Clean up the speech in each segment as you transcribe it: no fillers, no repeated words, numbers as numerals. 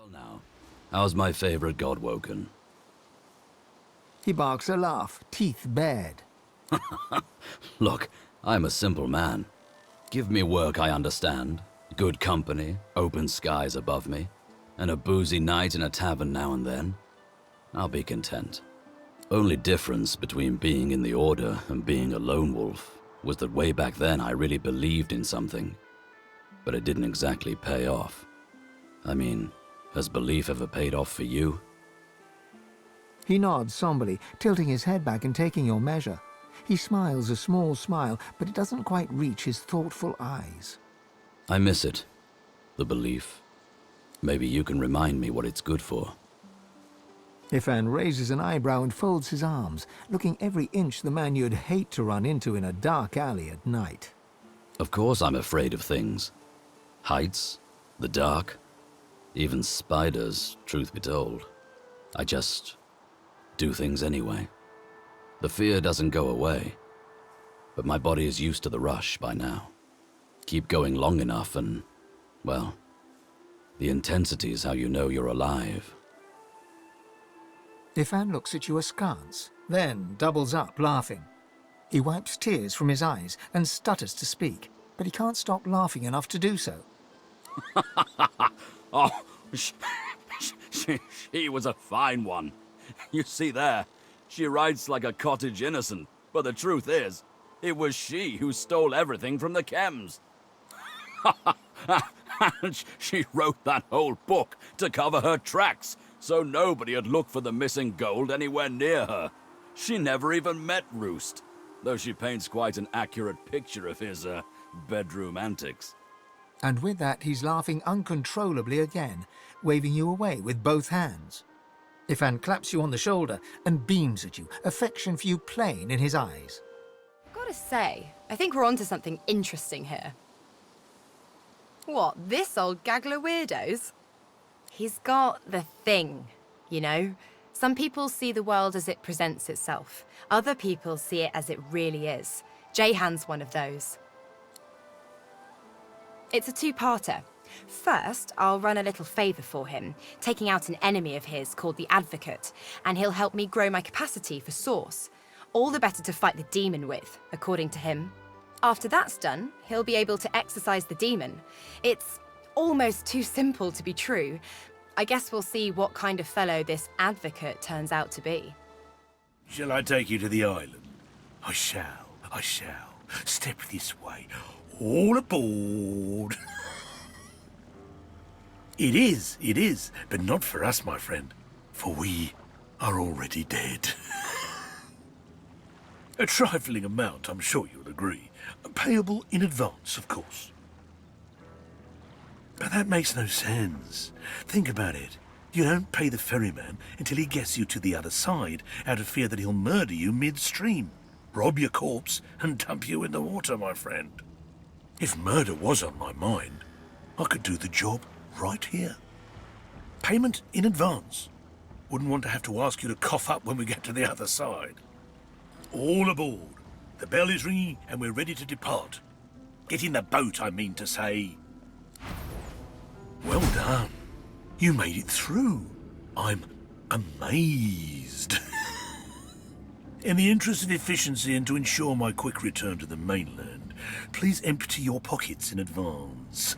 Well now, how's my favorite god woken? He barks a laugh, teeth bared. Look, I'm a simple man. Give me work I understand, good company, open skies above me, and a boozy night in a tavern now and then. I'll be content. Only difference between being in the Order and being a lone wolf was that way back then I really believed in something, but it didn't exactly pay off. I mean, has belief ever paid off for you? He nods somberly, tilting his head back and taking your measure. He smiles a small smile, but it doesn't quite reach his thoughtful eyes. I miss it. The belief. Maybe you can remind me what it's good for. Ifan raises an eyebrow and folds his arms, looking every inch the man you'd hate to run into in a dark alley at night. Of course I'm afraid of things. Heights, the dark, even spiders, truth be told. I just do things anyway. The fear doesn't go away, but my body is used to the rush by now. Keep going long enough and, well, the intensity is how you know you're alive. Ifan looks at you askance, then doubles up, laughing. He wipes tears from his eyes and stutters to speak, but he can't stop laughing enough to do so. Oh, she was a fine one. You see there, she writes like a cottage innocent, but the truth is, it was she who stole everything from the chems. And she wrote that whole book to cover her tracks, so nobody'd look for the missing gold anywhere near her. She never even met Roost, though she paints quite an accurate picture of his, bedroom antics. And with that, he's laughing uncontrollably again, waving you away with both hands. Ifan claps you on the shoulder and beams at you, affection for you plain in his eyes. Gotta say, I think we're onto something interesting here. What, this old gaggle of weirdos? He's got the thing, you know? Some people see the world as it presents itself. Other people see it as it really is. Jahan's one of those. It's a two-parter. First, I'll run a little favour for him, taking out an enemy of his called the Advocate, and he'll help me grow my capacity for Source. All the better to fight the demon with, according to him. After that's done, he'll be able to exorcise the demon. It's almost too simple to be true. I guess we'll see what kind of fellow this Advocate turns out to be. Shall I take you to the island? I shall. Step this way. All aboard. It is, but not for us, my friend, for we are already dead. A trifling amount, I'm sure you'll agree. Payable in advance, of course. But that makes no sense. Think about it. You don't pay the ferryman until he gets you to the other side, out of fear that he'll murder you midstream, rob your corpse, and dump you in the water, my friend. If murder was on my mind, I could do the job right here. Payment in advance. Wouldn't want to have to ask you to cough up when we get to the other side. All aboard. The bell is ringing and we're ready to depart. Get in the boat, I mean to say. Well done. You made it through. I'm amazed. In the interest of efficiency and to ensure my quick return to the mainland, please empty your pockets in advance.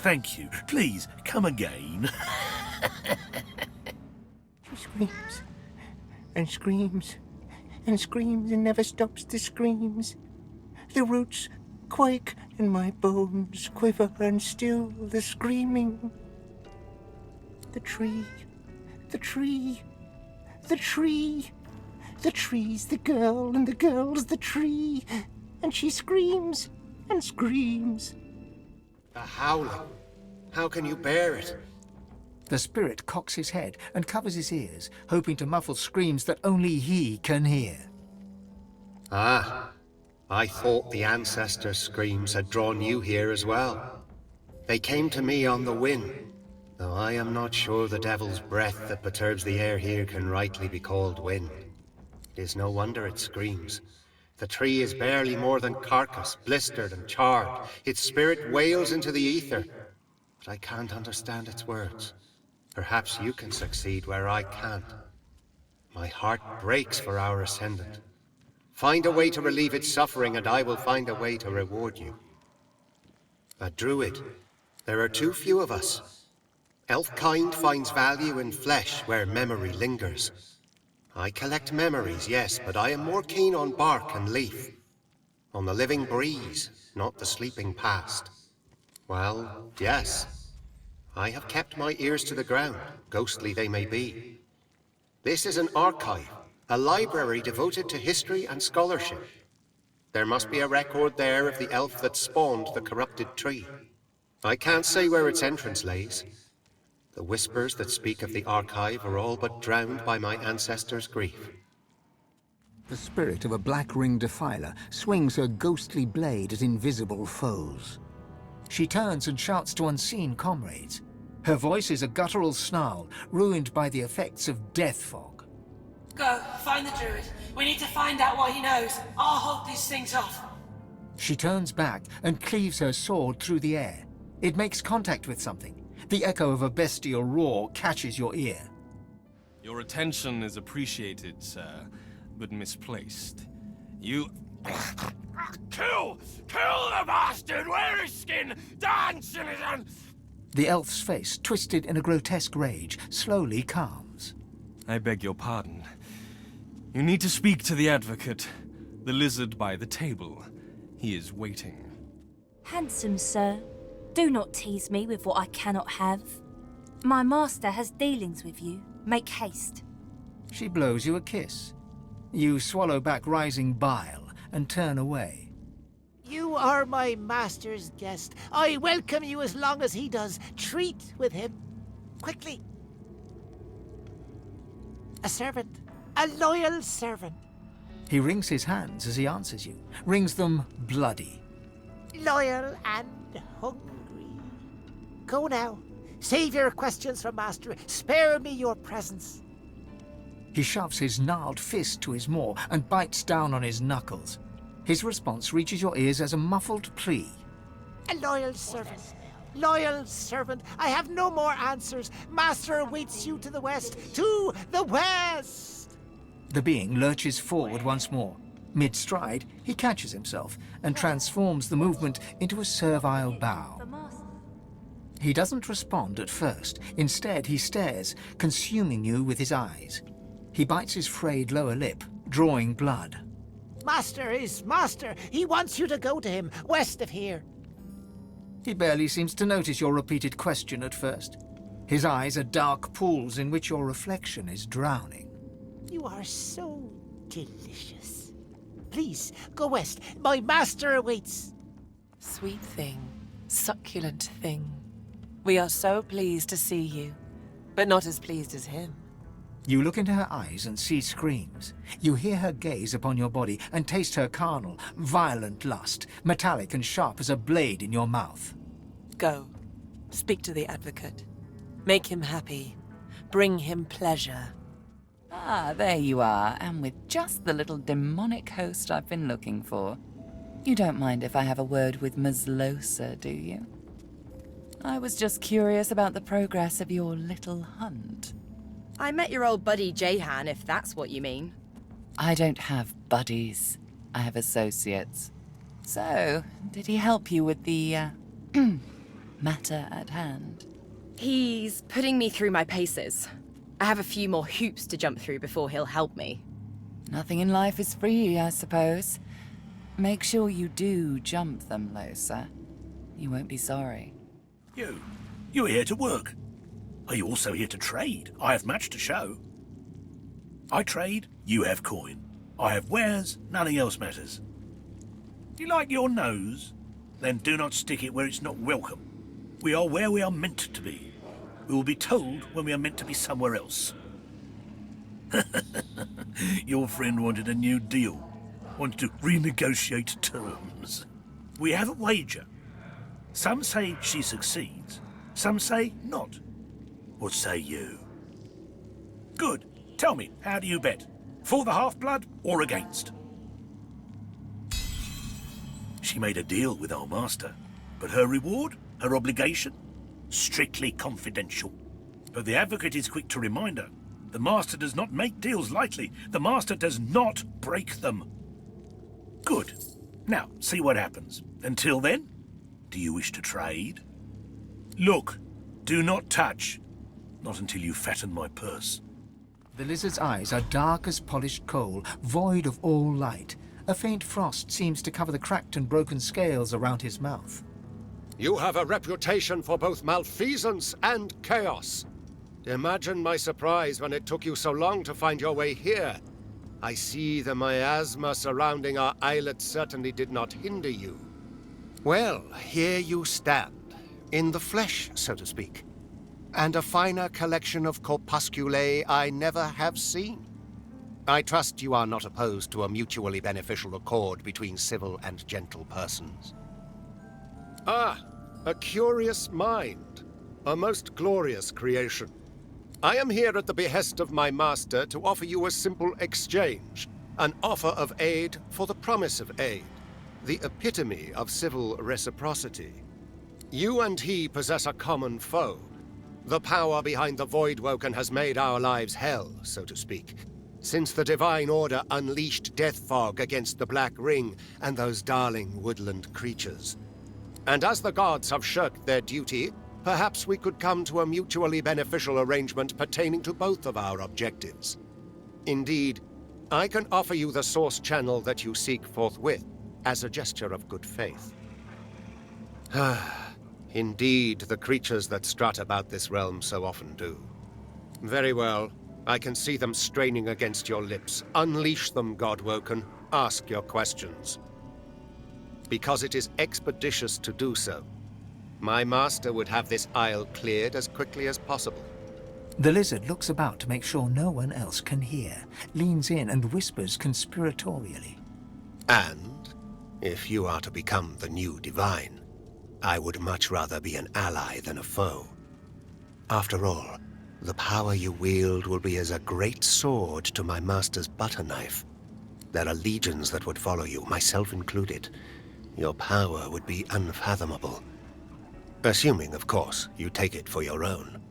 Thank you. Please, come again. She screams and screams and screams and never stops to screams. The roots quake and my bones quiver and still the screaming. The tree, the tree, the tree. The tree's the girl and the girl's the tree. And she screams and screams. The howling. How can you bear it? The spirit cocks his head and covers his ears, hoping to muffle screams that only he can hear. Ah, I thought the ancestors' screams had drawn you here as well. They came to me on the wind, though I am not sure the devil's breath that perturbs the air here can rightly be called wind. It is no wonder it screams. The tree is barely more than carcass, blistered and charred. Its spirit wails into the ether, but I can't understand its words. Perhaps you can succeed where I can't. My heart breaks for our Ascendant. Find a way to relieve its suffering, and I will find a way to reward you. A druid. There are too few of us. Elf-kind finds value in flesh where memory lingers. I collect memories, yes, but I am more keen on bark and leaf. On the living breeze, not the sleeping past. Well, yes. I have kept my ears to the ground, ghostly they may be. This is an archive, a library devoted to history and scholarship. There must be a record there of the elf that spawned the corrupted tree. I can't say where its entrance lays. The whispers that speak of the archive are all but drowned by my ancestors' grief. The spirit of a black-ringed defiler swings her ghostly blade at invisible foes. She turns and shouts to unseen comrades. Her voice is a guttural snarl, ruined by the effects of death fog. Go, find the druid. We need to find out what he knows. I'll hold these things off. She turns back and cleaves her sword through the air. It makes contact with something. The echo of a bestial roar catches your ear. Your attention is appreciated, sir, but misplaced. You... Kill! Kill the bastard! Wear his skin! Dance in it! The elf's face, twisted in a grotesque rage, slowly calms. I beg your pardon. You need to speak to the advocate, the lizard by the table. He is waiting. Handsome sir, do not tease me with what I cannot have. My master has dealings with you. Make haste. She blows you a kiss. You swallow back rising bile and turn away. You are my master's guest. I welcome you as long as he does. Treat with him. Quickly. A servant. A loyal servant. He wrings his hands as he answers you, wrings them bloody. Loyal and hungry. Go now. Save your questions for master. Spare me your presence. He shoves his gnarled fist to his maw and bites down on his knuckles. His response reaches your ears as a muffled plea. A loyal servant. Loyal servant. I have no more answers. Master awaits you to the west. To the west! The being lurches forward once more. Mid-stride, he catches himself and transforms the movement into a servile bow. He doesn't respond at first. Instead, he stares, consuming you with his eyes. He bites his frayed lower lip, drawing blood. Master is master. He wants you to go to him, west of here. He barely seems to notice your repeated question at first. His eyes are dark pools in which your reflection is drowning. You are so delicious. Please, go west. My master awaits. Sweet thing, succulent thing. We are so pleased to see you, but not as pleased as him. You look into her eyes and see screams. You hear her gaze upon your body and taste her carnal, violent lust, metallic and sharp as a blade in your mouth. Go. Speak to the advocate. Make him happy. Bring him pleasure. Ah, there you are, and with just the little demonic host I've been looking for. You don't mind if I have a word with Ms. Losa, do you? I was just curious about the progress of your little hunt. I met your old buddy Jahan, if that's what you mean. I don't have buddies. I have associates. So, did he help you with the, matter at hand? He's putting me through my paces. I have a few more hoops to jump through before he'll help me. Nothing in life is free, I suppose. Make sure you do jump them, Losa. You won't be sorry. You're here to work. Are you also here to trade? I have much to show. I trade, you have coin. I have wares, nothing else matters. You like your nose? Then do not stick it where it's not welcome. We are where we are meant to be. We will be told when we are meant to be somewhere else. Your friend wanted a new deal. Wanted to renegotiate terms. We have a wager. Some say she succeeds. Some say not. What say you? Good. Tell me, how do you bet? For the half-blood or against? She made a deal with our master, but her reward, her obligation, strictly confidential. But the Advocate is quick to remind her. The Master does not make deals lightly. The Master does not break them. Good. Now, see what happens. Until then, do you wish to trade? Look, do not touch. Not until you fatten my purse. The lizard's eyes are dark as polished coal, void of all light. A faint frost seems to cover the cracked and broken scales around his mouth. You have a reputation for both malfeasance and chaos. Imagine my surprise when it took you so long to find your way here. I see the miasma surrounding our islet certainly did not hinder you. Well, here you stand, in the flesh, so to speak. And a finer collection of corpusculae I never have seen. I trust you are not opposed to a mutually beneficial accord between civil and gentle persons. Ah, a curious mind. A most glorious creation. I am here at the behest of my master to offer you a simple exchange. An offer of aid for the promise of aid. The epitome of civil reciprocity. You and he possess a common foe. The power behind the Voidwoken has made our lives hell, so to speak, since the Divine Order unleashed Death Fog against the Black Ring and those darling woodland creatures. And as the gods have shirked their duty, perhaps we could come to a mutually beneficial arrangement pertaining to both of our objectives. Indeed, I can offer you the source channel that you seek forthwith, as a gesture of good faith. Indeed, the creatures that strut about this realm so often do. Very well. I can see them straining against your lips. Unleash them, Godwoken. Ask your questions. Because it is expeditious to do so. My master would have this isle cleared as quickly as possible. The lizard looks about to make sure no one else can hear, leans in and whispers conspiratorially. And, if you are to become the new Divine, I would much rather be an ally than a foe. After all, the power you wield will be as a great sword to my master's butter knife. There are legions that would follow you, myself included. Your power would be unfathomable. Assuming, of course, you take it for your own.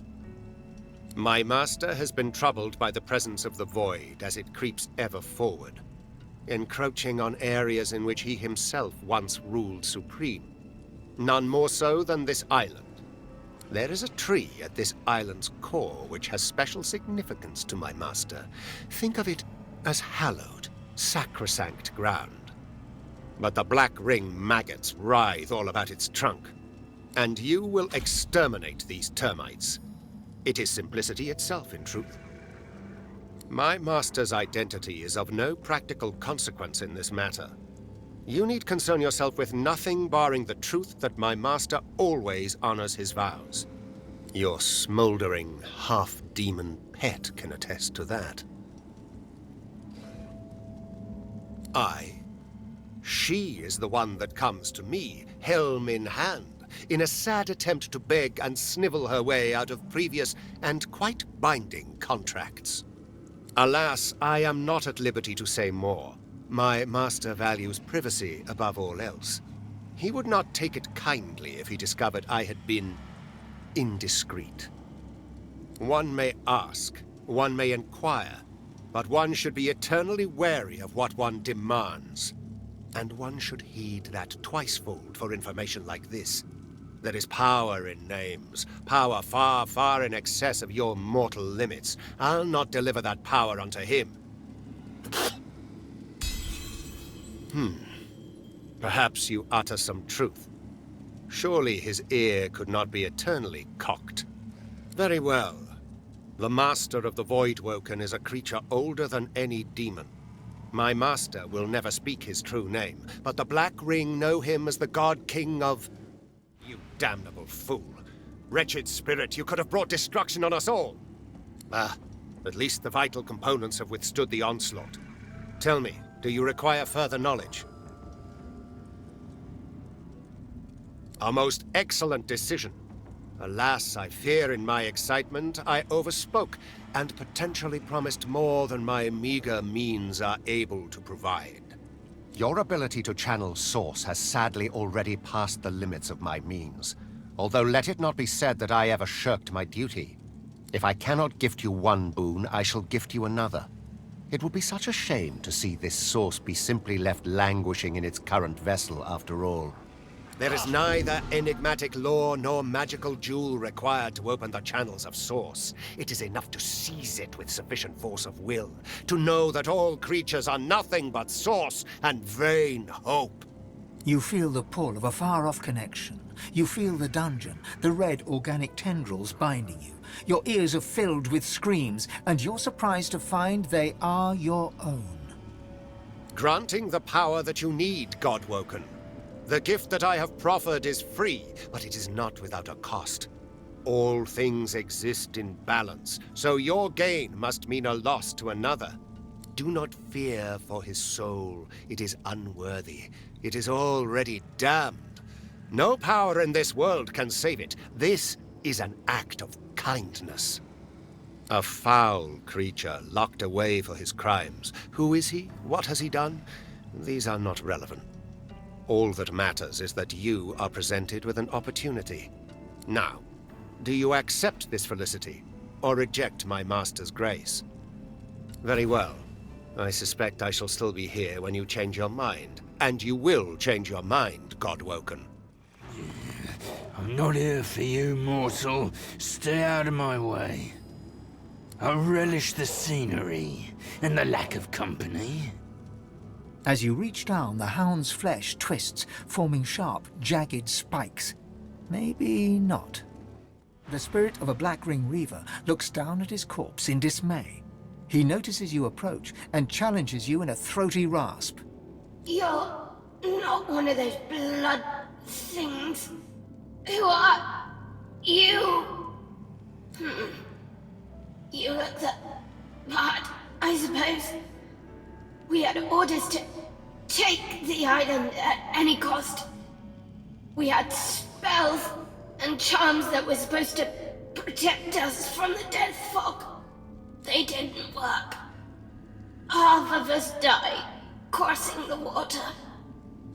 My master has been troubled by the presence of the Void as it creeps ever forward, encroaching on areas in which he himself once ruled supreme. None more so than this island. There is a tree at this island's core which has special significance to my master. Think of it as hallowed, sacrosanct ground. But the Black Ring maggots writhe all about its trunk. And you will exterminate these termites. It is simplicity itself, in truth. My master's identity is of no practical consequence in this matter. You need concern yourself with nothing barring the truth that my master always honors his vows. Your smoldering, half-demon pet can attest to that. She is the one that comes to me, helm in hand, in a sad attempt to beg and snivel her way out of previous and quite binding contracts. Alas, I am not at liberty to say more. My master values privacy above all else. He would not take it kindly if he discovered I had been indiscreet. One may ask, one may inquire, but one should be eternally wary of what one demands. And one should heed that twicefold for information like this. There is power in names, power far, far in excess of your mortal limits. I'll not deliver that power unto him. Perhaps you utter some truth. Surely his ear could not be eternally cocked. Very well. The master of the Voidwoken is a creature older than any demon. My master will never speak his true name, but the Black Ring know him as the God King of... You damnable fool. Wretched spirit, you could have brought destruction on us all. At least the vital components have withstood the onslaught. Tell me, do you require further knowledge? A most excellent decision. Alas, I fear in my excitement I overspoke and potentially promised more than my meager means are able to provide. Your ability to channel Source has sadly already passed the limits of my means. Although let it not be said that I ever shirked my duty. If I cannot gift you one boon, I shall gift you another. It would be such a shame to see this source be simply left languishing in its current vessel after all. There is neither enigmatic lore nor magical jewel required to open the channels of Source. It is enough to seize it with sufficient force of will, to know that all creatures are nothing but Source and vain hope. You feel the pull of a far-off connection. You feel the dungeon, the red organic tendrils binding you. Your ears are filled with screams, and you're surprised to find they are your own. Granting the power that you need, Godwoken. The gift that I have proffered is free, but it is not without a cost. All things exist in balance, so your gain must mean a loss to another. Do not fear for his soul. It is unworthy. It is already damned. No power in this world can save it. This is an act of kindness. A foul creature locked away for his crimes. Who is he? What has he done? These are not relevant. All that matters is that you are presented with an opportunity. Now, do you accept this felicity, or reject my master's grace? Very well. I suspect I shall still be here when you change your mind. And you will change your mind, Godwoken. I'm not here for you, mortal. Stay out of my way. I relish the scenery and the lack of company. As you reach down, the hound's flesh twists, forming sharp, jagged spikes. Maybe not. The spirit of a Black Ring Reaver looks down at his corpse in dismay. He notices you approach and challenges you in a throaty rasp. You're not one of those blood things. Who are you? You look the part, I suppose. We had orders to take the island at any cost. We had spells and charms that were supposed to protect us from the death fog. They didn't work. Half of us died crossing the water.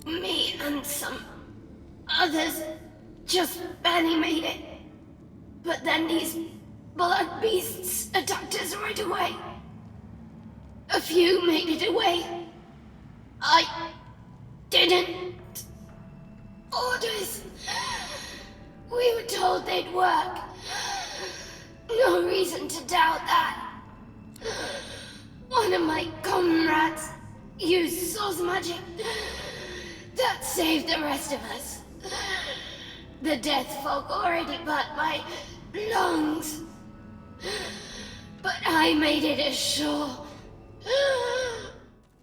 Me and some others just barely made it. But then these blood beasts attacked us right away. A few made it away. I didn't. Orders. We were told they'd work. No reason to doubt that. One of my comrades used source magic. That saved the rest of us. The death fog already burnt my lungs. But I made it ashore.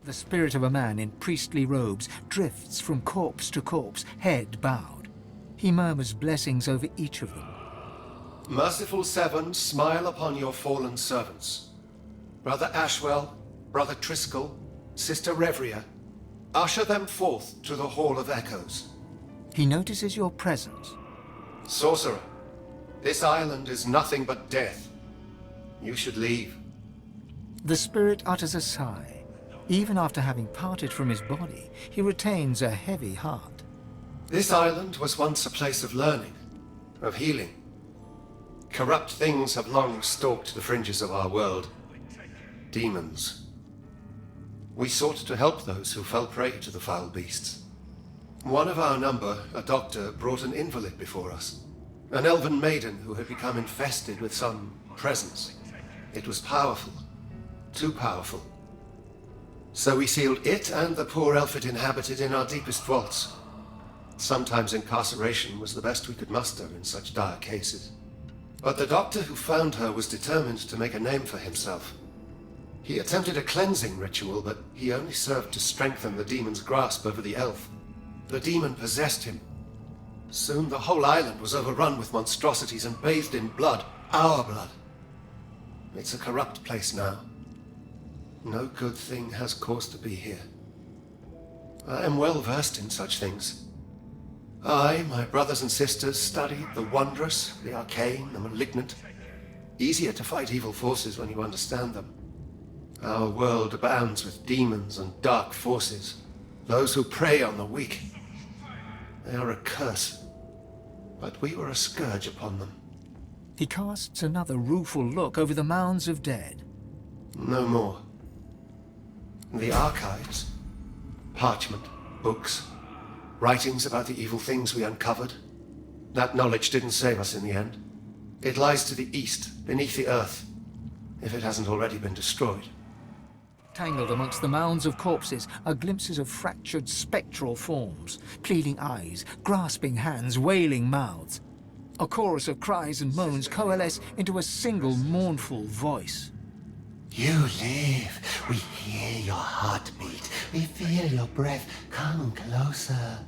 The spirit of a man in priestly robes drifts from corpse to corpse, head bowed. He murmurs blessings over each of them. Merciful Seven, smile upon your fallen servants. Brother Ashwell, Brother Triskel, Sister Revria, usher them forth to the Hall of Echoes. He notices your presence. Sorcerer, this island is nothing but death. You should leave. The spirit utters a sigh. Even after having parted from his body, he retains a heavy heart. This island was once a place of learning, of healing. Corrupt things have long stalked the fringes of our world. Demons. We sought to help those who fell prey to the foul beasts. One of our number, a doctor, brought an invalid before us. An elven maiden who had become infested with some presence. It was powerful. Too powerful. So we sealed it and the poor elf it inhabited in our deepest vaults. Sometimes incarceration was the best we could muster in such dire cases. But the doctor who found her was determined to make a name for himself. He attempted a cleansing ritual, but he only served to strengthen the demon's grasp over the elf. The demon possessed him. Soon the whole island was overrun with monstrosities and bathed in blood. Our blood. It's a corrupt place now. No good thing has cause to be here. I am well versed in such things. I, my brothers and sisters, studied the wondrous, the arcane, the malignant. Easier to fight evil forces when you understand them. Our world abounds with demons and dark forces. Those who prey on the weak. They are a curse. But we were a scourge upon them. He casts another rueful look over the mounds of dead. No more. The archives, parchment, books, writings about the evil things we uncovered. That knowledge didn't save us in the end. It lies to the east, beneath the earth, if it hasn't already been destroyed. Tangled amongst the mounds of corpses are glimpses of fractured spectral forms, pleading eyes, grasping hands, wailing mouths. A chorus of cries and moans coalesce into a single mournful voice. You live. We hear your heartbeat. We feel your breath. Come closer.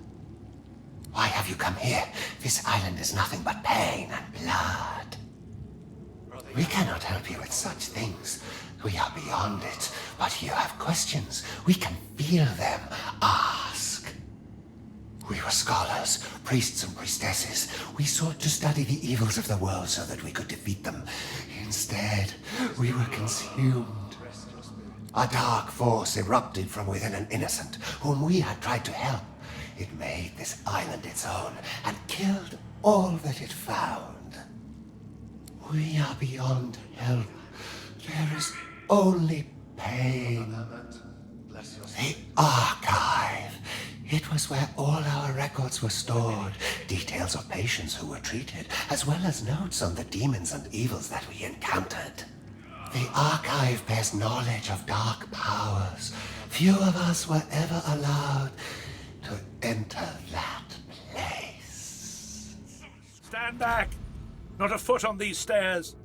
Why have you come here? This island is nothing but pain and blood. We cannot help you with such things. We are beyond it. But you have questions. We can feel them. Ask. We were scholars, priests and priestesses. We sought to study the evils of the world so that we could defeat them. Instead, we were consumed. A dark force erupted from within an innocent, whom we had tried to help. It made this island its own, and killed all that it found. We are beyond help. There is only pain. The archive. It was where all our records were stored. Details of patients who were treated, as well as notes on the demons and evils that we encountered. The archive bears knowledge of dark powers. Few of us were ever allowed to enter that place. Stand back! Not a foot on these stairs.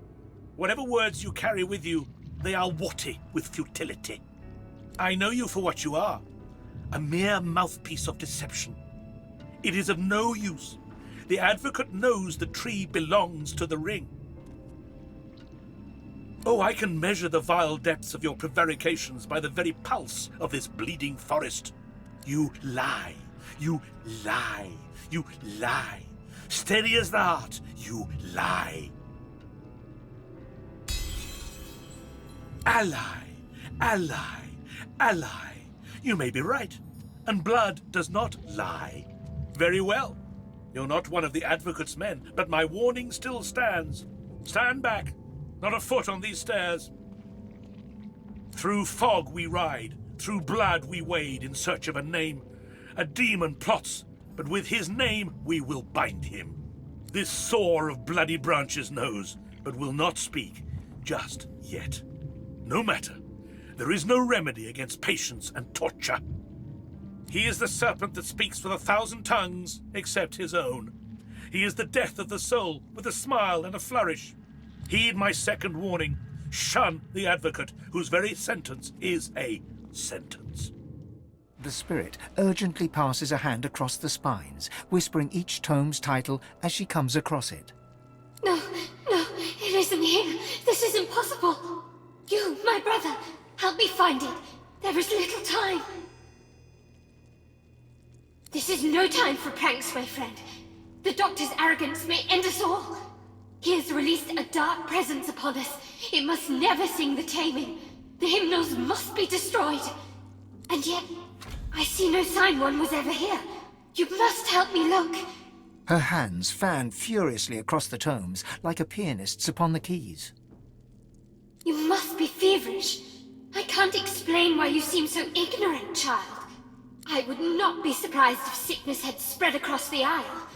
Whatever words you carry with you, they are warty with futility. I know you for what you are. A mere mouthpiece of deception. It is of no use. The Advocate knows the tree belongs to the ring. Oh, I can measure the vile depths of your prevarications by the very pulse of this bleeding forest. You lie. You lie. You lie. Steady as the heart, you lie. Ally, ally, ally. You may be right, and blood does not lie. Very well. You're not one of the Advocate's men, but my warning still stands. Stand back. Not a foot on these stairs. Through fog we ride, through blood we wade in search of a name. A demon plots, but with his name we will bind him. This sore of bloody branches knows, but will not speak, just yet. No matter. There is no remedy against patience and torture. He is the serpent that speaks with 1,000 tongues, except his own. He is the death of the soul, with a smile and a flourish. Heed my second warning. Shun the Advocate, whose very sentence is a sentence. The spirit urgently passes a hand across the spines, whispering each tome's title as she comes across it. No, no, it isn't here. This is impossible. You, my brother, help me find it. There is little time. This is no time for pranks, my friend. The Doctor's arrogance may end us all. He has released a dark presence upon us. It must never sing the taming. The hymnals must be destroyed. And yet, I see no sign one was ever here. You must help me look. Her hands fan furiously across the tomes, like a pianist's upon the keys. You must be feverish. I can't explain why you seem so ignorant, child. I would not be surprised if sickness had spread across the Isle.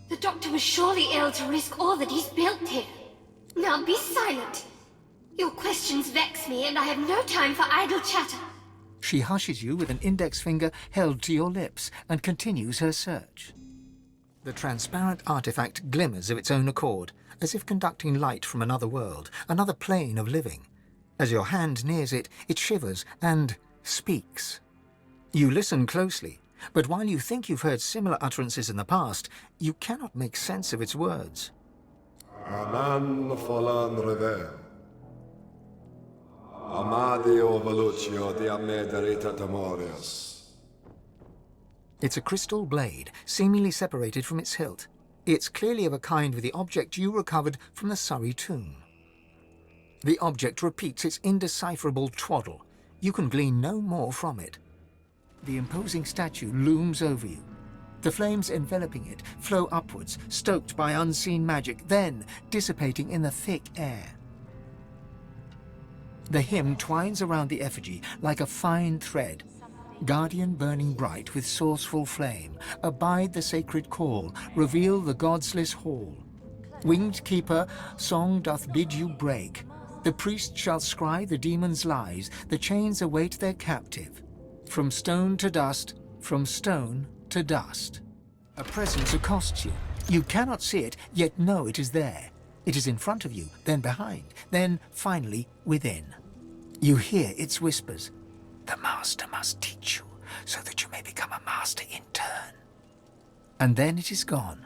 The Doctor was surely ill to risk all that he's built here. Now be silent. Your questions vex me, and I have no time for idle chatter. She hushes you with an index finger held to your lips and continues her search. The transparent artifact glimmers of its own accord, as if conducting light from another world, another plane of living. As your hand nears it, it shivers and speaks. You listen closely, but while you think you've heard similar utterances in the past, you cannot make sense of its words. Anan falan rever. Amadio velucio di amederita temorius. It's a crystal blade, seemingly separated from its hilt. It's clearly of a kind with the object you recovered from the Surrey tomb. The object repeats its indecipherable twaddle. You can glean no more from it. The imposing statue looms over you. The flames enveloping it flow upwards, stoked by unseen magic, then dissipating in the thick air. The hymn twines around the effigy like a fine thread. Guardian burning bright with sourceful flame, abide the sacred call, reveal the godsless hall. Winged keeper, song doth bid you break. The priest shall scry the demon's lies, the chains await their captive. From stone to dust, from stone to dust. A presence accosts you. You cannot see it, yet know it is there. It is in front of you, then behind, then finally within. You hear its whispers. The master must teach you, so that you may become a master in turn. And then it is gone.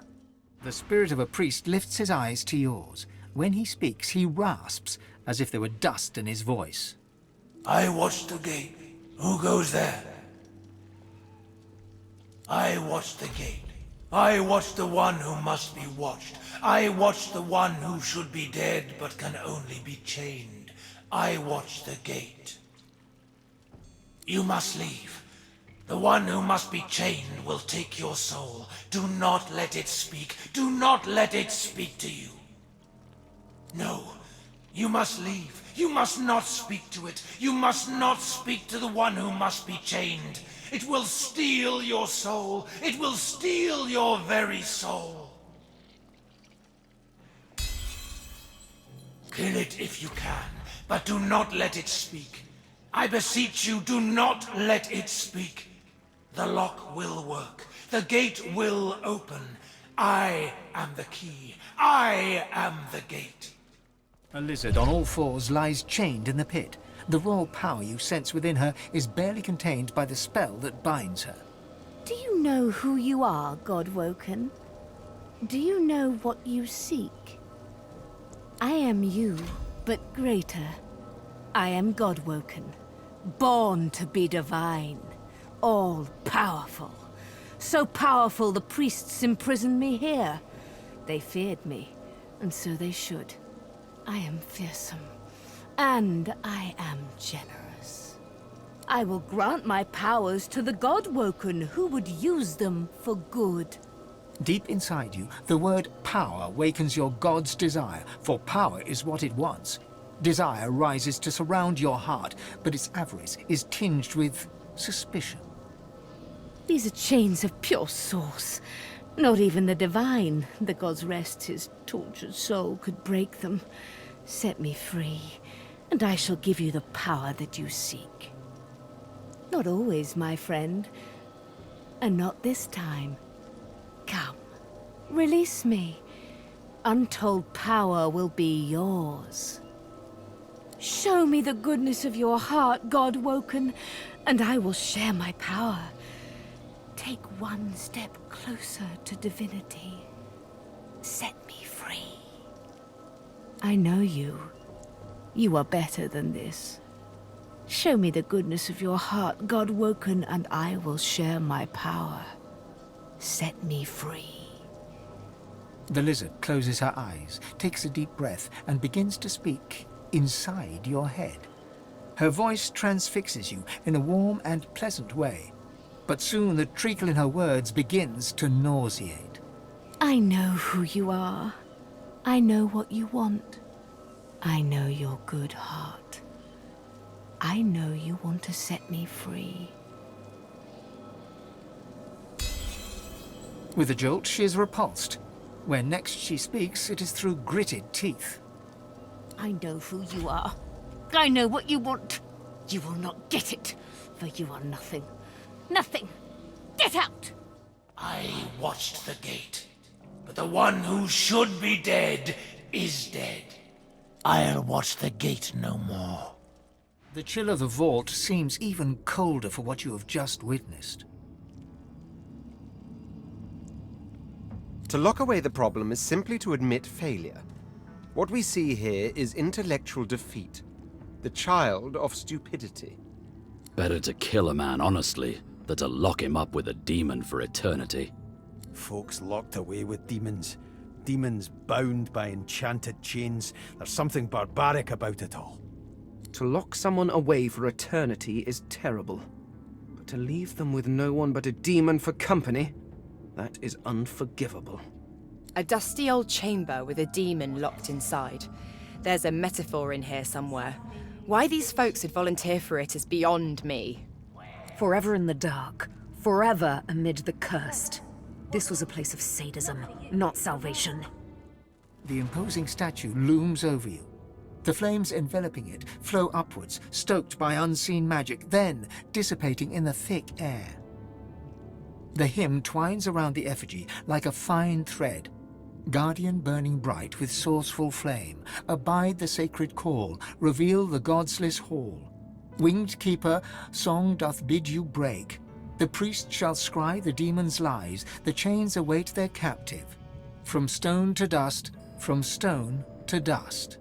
The spirit of a priest lifts his eyes to yours. When he speaks, he rasps, as if there were dust in his voice. I watch the gate. Who goes there? I watch the gate. I watch the one who must be watched. I watch the one who should be dead but can only be chained. I watch the gate. You must leave. The one who must be chained will take your soul. Do not let it speak. Do not let it speak to you. No, you must leave. You must not speak to it. You must not speak to the one who must be chained. It will steal your soul. It will steal your very soul. Kill it if you can, but do not let it speak. I beseech you, do not let it speak. The lock will work. The gate will open. I am the key. I am the gate. A lizard on all fours lies chained in the pit. The raw power you sense within her is barely contained by the spell that binds her. Do you know who you are, Godwoken? Do you know what you seek? I am you, but greater. I am Godwoken, born to be divine, all-powerful. So powerful the priests imprisoned me here. They feared me, and so they should. I am fearsome, and I am generous. I will grant my powers to the Godwoken who would use them for good. Deep inside you, the word power wakens your god's desire, for power is what it wants. Desire rises to surround your heart, but its avarice is tinged with suspicion. These are chains of pure source. Not even the divine, the god's rest his tortured soul, could break them. Set me free, and I shall give you the power that you seek. Not always, my friend, and not this time. Come, release me. Untold power will be yours. Show me the goodness of your heart, Godwoken, and I will share my power. Take one step closer to divinity. Set me free. I know you. You are better than this. Show me the goodness of your heart, Godwoken, and I will share my power. Set me free. The lizard closes her eyes, takes a deep breath, and begins to speak inside your head. Her voice transfixes you in a warm and pleasant way, but soon the treacle in her words begins to nauseate. I know who you are. I know what you want. I know your good heart. I know you want to set me free. With a jolt, she is repulsed. When next she speaks, it is through gritted teeth. I know who you are. I know what you want. You will not get it, for you are nothing. Nothing. Get out! I watched the gate, but the one who should be dead is dead. I'll watch the gate no more. The chill of the vault seems even colder for what you have just witnessed. To lock away the problem is simply to admit failure. What we see here is intellectual defeat, the child of stupidity. Better to kill a man honestly than to lock him up with a demon for eternity. Folks locked away with demons. Demons bound by enchanted chains. There's something barbaric about it all. To lock someone away for eternity is terrible. But to leave them with no one but a demon for company? That is unforgivable. A dusty old chamber with a demon locked inside. There's a metaphor in here somewhere. Why these folks would volunteer for it is beyond me. Forever in the dark. Forever amid the cursed. This was a place of sadism, not salvation. The imposing statue looms over you. The flames enveloping it flow upwards, stoked by unseen magic, then dissipating in the thick air. The hymn twines around the effigy like a fine thread. Guardian burning bright with sourceful flame, abide the sacred call, reveal the godsless hall. Winged keeper, song doth bid you break. The priest shall scry the demon's lies, the chains await their captive. From stone to dust, from stone to dust.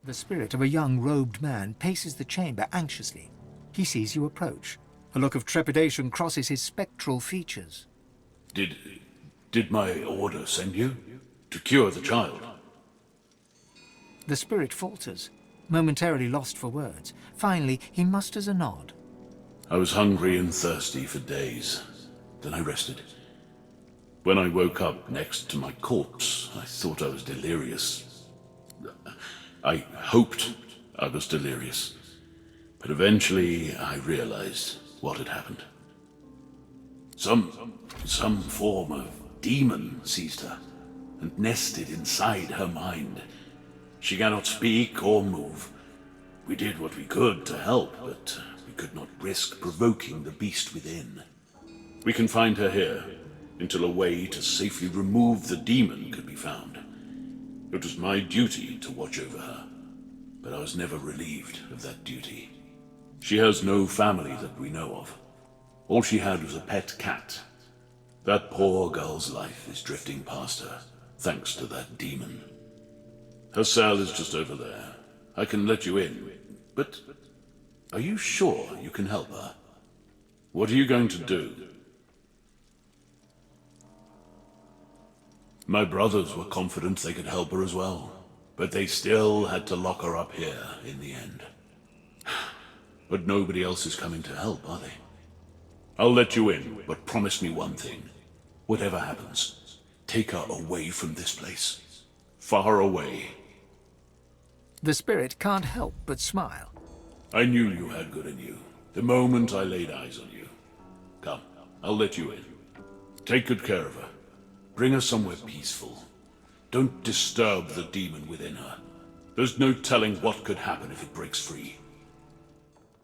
The spirit of a young robed man paces the chamber anxiously. He sees you approach. A look of trepidation crosses his spectral features. Did my order send you? To cure the child? The spirit falters, momentarily lost for words. Finally, he musters a nod. I was hungry and thirsty for days. Then I rested. When I woke up next to my corpse, I thought I was delirious. I hoped I was delirious. But eventually I realized what had happened. Some form of demon seized her and nested inside her mind. She cannot speak or move. We did what we could to help, but we could not risk provoking the beast within. We confined her here until a way to safely remove the demon could be found. It was my duty to watch over her, but I was never relieved of that duty. She has no family that we know of. All she had was a pet cat. That poor girl's life is drifting past her, thanks to that demon. Her cell is just over there. I can let you in, but are you sure you can help her? What are you going to do? My brothers were confident they could help her as well, but they still had to lock her up here in the end. But nobody else is coming to help, are they? I'll let you in, but promise me one thing. Whatever happens, take her away from this place. Far away. The spirit can't help but smile. I knew you had good in you, the moment I laid eyes on you. Come, I'll let you in. Take good care of her. Bring her somewhere peaceful. Don't disturb the demon within her. There's no telling what could happen if it breaks free.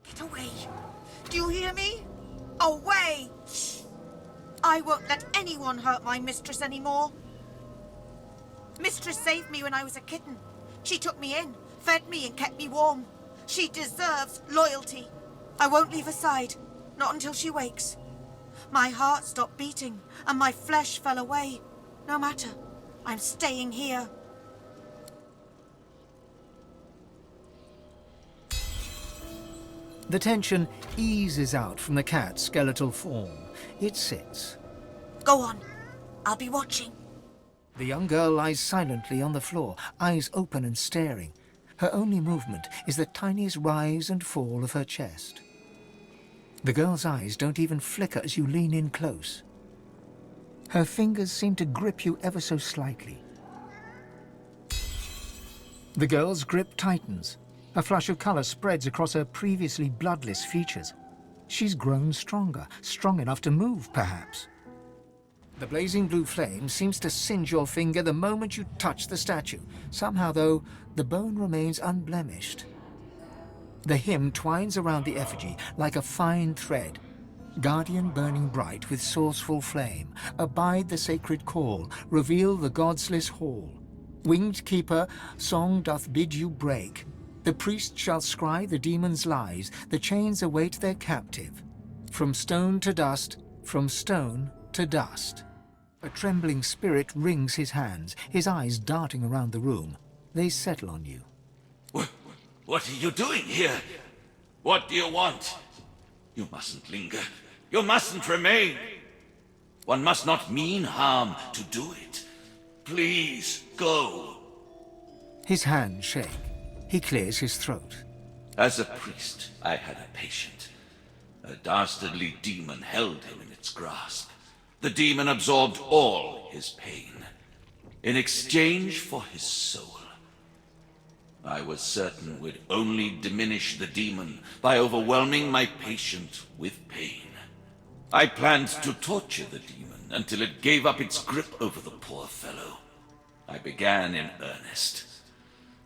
Get away! Do you hear me? Away! I won't let anyone hurt my mistress anymore. Mistress saved me when I was a kitten. She took me in, fed me and kept me warm. She deserves loyalty. I won't leave her side, not until she wakes. My heart stopped beating and my flesh fell away. No matter, I'm staying here. The tension eases out from the cat's skeletal form. It sits. Go on. I'll be watching. The young girl lies silently on the floor, eyes open and staring. Her only movement is the tiniest rise and fall of her chest. The girl's eyes don't even flicker as you lean in close. Her fingers seem to grip you ever so slightly. The girl's grip tightens. A flush of color spreads across her previously bloodless features. She's grown stronger, strong enough to move, perhaps. The blazing blue flame seems to singe your finger the moment you touch the statue. Somehow, though, the bone remains unblemished. The hymn twines around the effigy like a fine thread. Guardian burning bright with sourceful flame, abide the sacred call, reveal the godsless hall. Winged keeper, song doth bid you break. The priest shall scry the demon's lies, the chains await their captive. From stone to dust, from stone to dust. A trembling spirit wrings his hands, his eyes darting around the room. They settle on you. What are you doing here? What do you want? You mustn't linger. You mustn't remain. One must not mean harm to do it. Please, go. His hands shake. He clears his throat. As a priest, I had a patient. A dastardly demon held him in its grasp. The demon absorbed all his pain in exchange for his soul. I was certain we'd only diminish the demon by overwhelming my patient with pain. I planned to torture the demon until it gave up its grip over the poor fellow. I began in earnest,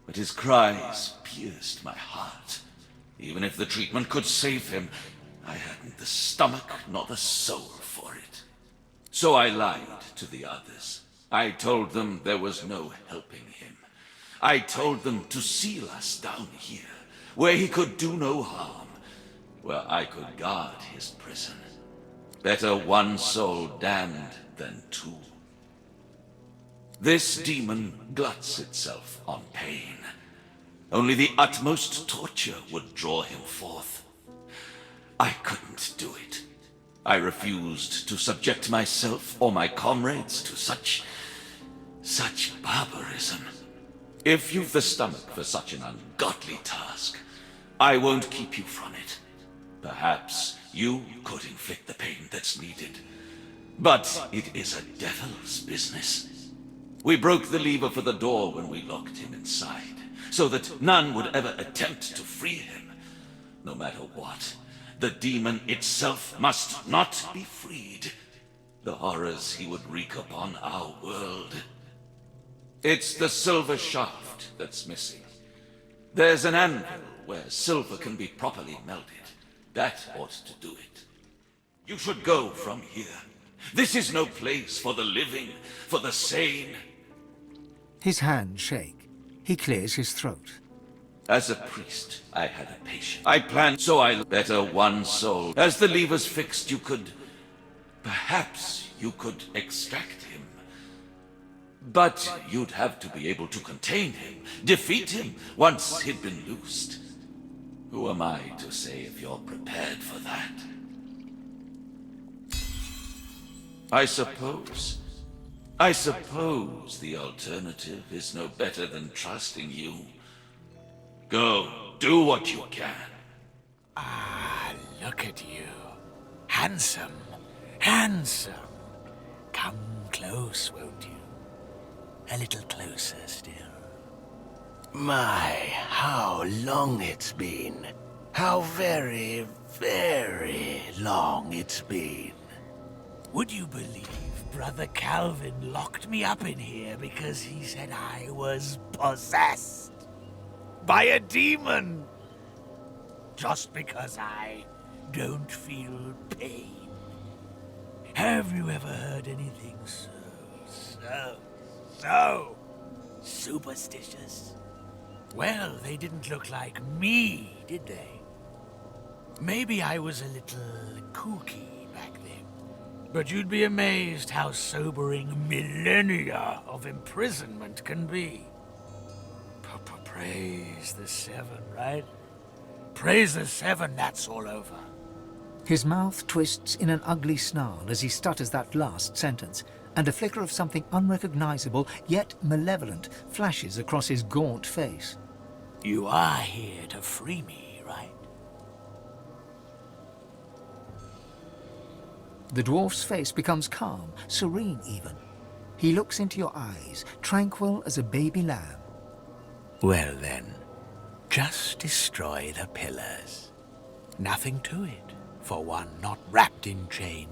but his cries pierced my heart. Even if the treatment could save him, I hadn't the stomach nor the soul for it. So I lied to the others. I told them there was no helping him. I told them to seal us down here, where he could do no harm, where I could guard his prison. Better one soul damned than two. This demon gluts itself on pain. Only the utmost torture would draw him forth. I couldn't do it. I refused to subject myself or my comrades to such barbarism. If you've the stomach for such an ungodly task, I won't keep you from it. Perhaps you could inflict the pain that's needed. But it is a devil's business. We broke the lever for the door when we locked him inside, so that none would ever attempt to free him. No matter what, the demon itself must not be freed. The horrors he would wreak upon our world. It's the silver shaft that's missing. There's an anvil where silver can be properly melted. That ought to do it. You should go from here. This is no place for the living, for the sane. His hands shake. He clears his throat. As a priest, I had a patient. I planned, so I better one soul. As the lever's fixed, perhaps you could extract him. But you'd have to be able to contain him, defeat him, once he'd been loosed. Who am I to say if you're prepared for that? I suppose the alternative is no better than trusting you. Go, do what you can. Ah, look at you. Handsome, handsome. Come close, won't you? A little closer still. My, how long it's been. How very, very long it's been. Would you believe Brother Calvin locked me up in here because he said I was possessed by a demon? Just because I don't feel pain. Have you ever heard anything so superstitious? Well, they didn't look like me, did they? Maybe I was a little kooky back then. But you'd be amazed how sobering millennia of imprisonment can be. Praise the Seven, right? Praise the Seven, that's all over. His mouth twists in an ugly snarl as he stutters that last sentence, and a flicker of something unrecognizable yet malevolent flashes across his gaunt face. You are here to free me, right? The dwarf's face becomes calm, serene even. He looks into your eyes, tranquil as a baby lamb. Well then, just destroy the pillars. Nothing to it, for one not wrapped in chains.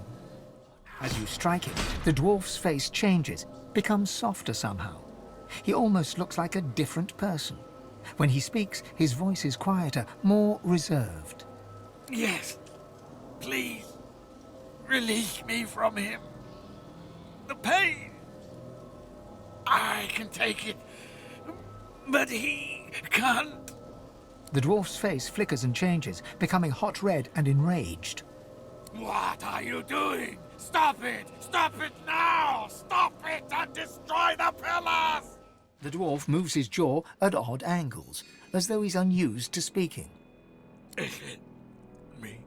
As you strike him, the dwarf's face changes, becomes softer somehow. He almost looks like a different person. When he speaks, his voice is quieter, more reserved. Yes, please, release me from him. The pain, I can take it, but he can't. The dwarf's face flickers and changes, becoming hot red and enraged. What are you doing? Stop it! Stop it now! Stop it and destroy the pillars! The dwarf moves his jaw at odd angles, as though he's unused to speaking. Is it me?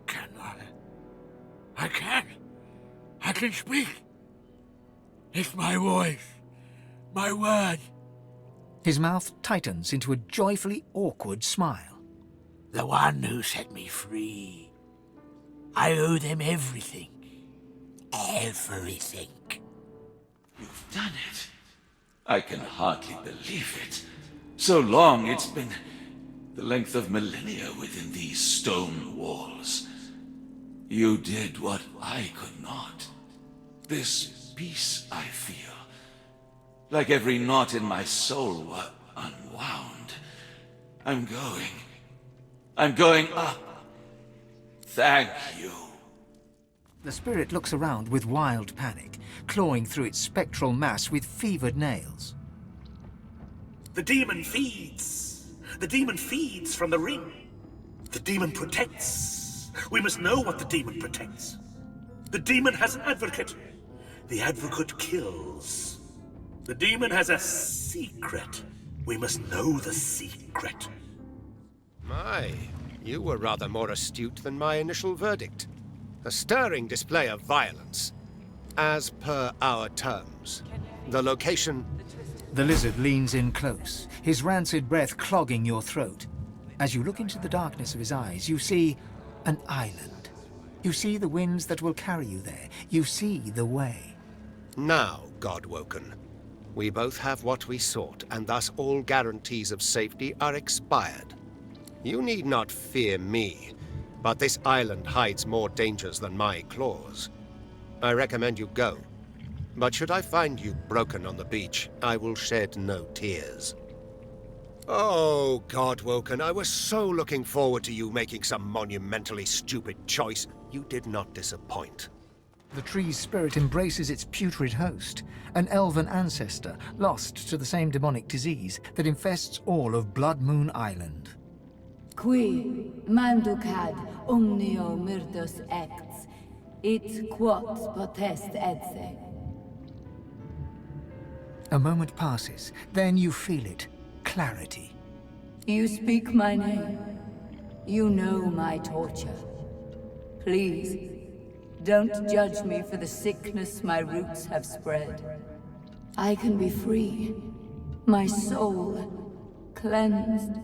Can I? I can! I can speak! It's my voice. My word. His mouth tightens into a joyfully awkward smile. The one who set me free. I owe them everything. everything. You've done it. I can hardly believe it. So long, it's been the length of millennia within these stone walls. You did what I could not. This peace I feel, like every knot in my soul were unwound. I'm going up. Thank you. The spirit looks around with wild panic, clawing through its spectral mass with fevered nails. The demon feeds. The demon feeds from the ring. The demon protects. We must know what the demon protects. The demon has an advocate. The advocate kills. The demon has a secret. We must know the secret. My, you were rather more astute than my initial verdict. A stirring display of violence. As per our terms. The location... The lizard leans in close, his rancid breath clogging your throat. As you look into the darkness of his eyes, you see an island. You see the winds that will carry you there. You see the way. Now, Godwoken. We both have what we sought, and thus all guarantees of safety are expired. You need not fear me, but this island hides more dangers than my claws. I recommend you go. But should I find you broken on the beach, I will shed no tears. Oh, Godwoken, I was so looking forward to you making some monumentally stupid choice. You did not disappoint. The tree's spirit embraces its putrid host, an elven ancestor lost to the same demonic disease that infests all of Blood Moon Island. Qui manducad omnio myrdos acts, it quod potest edse. A moment passes, then you feel it. Clarity. You speak my name. You know my torture. Please, don't judge me for the sickness my roots have spread. I can be free. My soul cleansed.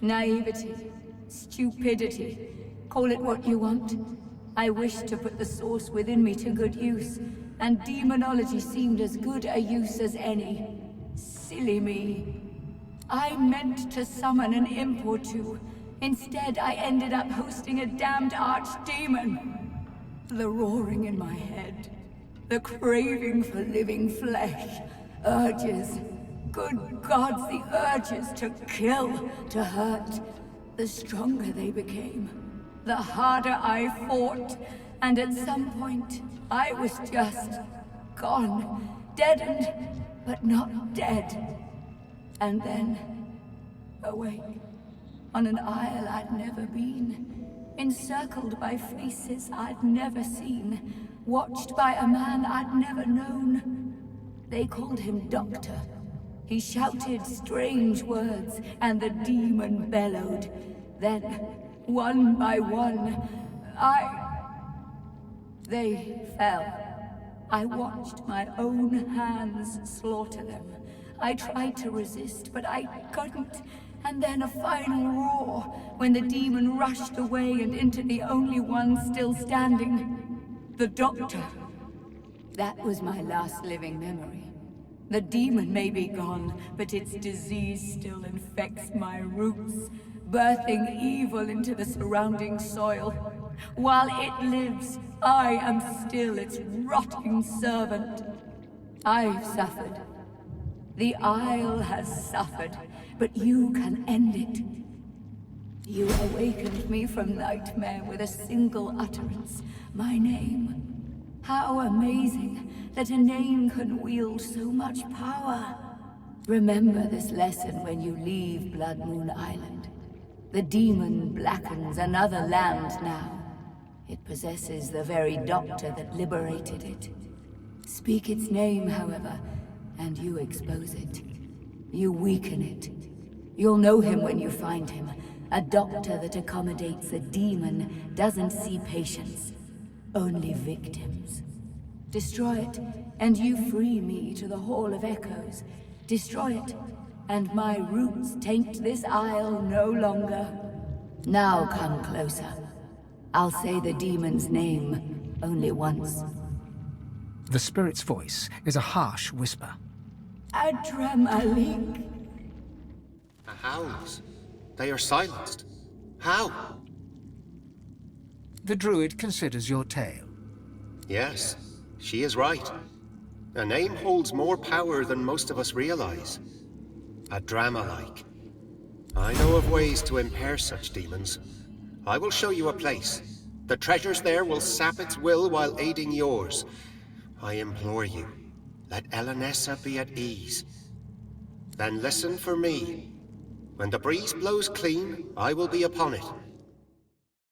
Naivety, stupidity, call it what you want. I wish to put the source within me to good use, and demonology seemed as good a use as any. Silly me. I meant to summon an imp or two. Instead, I ended up hosting a damned archdemon. The roaring in my head, the craving for living flesh, urges. Good gods, the urges to kill, to hurt. The stronger they became, the harder I fought. And at some point, I was just gone, deadened, but not dead. And then, awake, on an isle I'd never been, encircled by faces I'd never seen, watched by a man I'd never known. They called him Doctor. He shouted strange words, and the demon bellowed. Then, one by one, they fell. I watched my own hands slaughter them. I tried to resist, but I couldn't. And then a final roar, when the demon rushed away and into the only one still standing. The Doctor. That was my last living memory. The demon may be gone, but its disease still infects my roots, birthing evil into the surrounding soil. While it lives, I am still its rotting servant. I've suffered. The Isle has suffered, but you can end it. You awakened me from nightmare with a single utterance, my name. How amazing that a name can wield so much power. Remember this lesson when you leave Blood Moon Island. The demon blackens another land now. It possesses the very doctor that liberated it. Speak its name, however, and you expose it. You weaken it. You'll know him when you find him. A doctor that accommodates a demon doesn't see patients, only victims. Destroy it, and you free me to the Hall of Echoes. Destroy it, and my roots taint this isle no longer. Now come closer. I'll say the demon's name only once. The spirit's voice is a harsh whisper. Adramalik. The howls. They are silenced. How? The druid considers your tale. Yes, she is right. A name holds more power than most of us realize. A drama-like. I know of ways to impair such demons. I will show you a place. The treasures there will sap its will while aiding yours. I implore you, let Elenessa be at ease. Then listen for me. When the breeze blows clean, I will be upon it.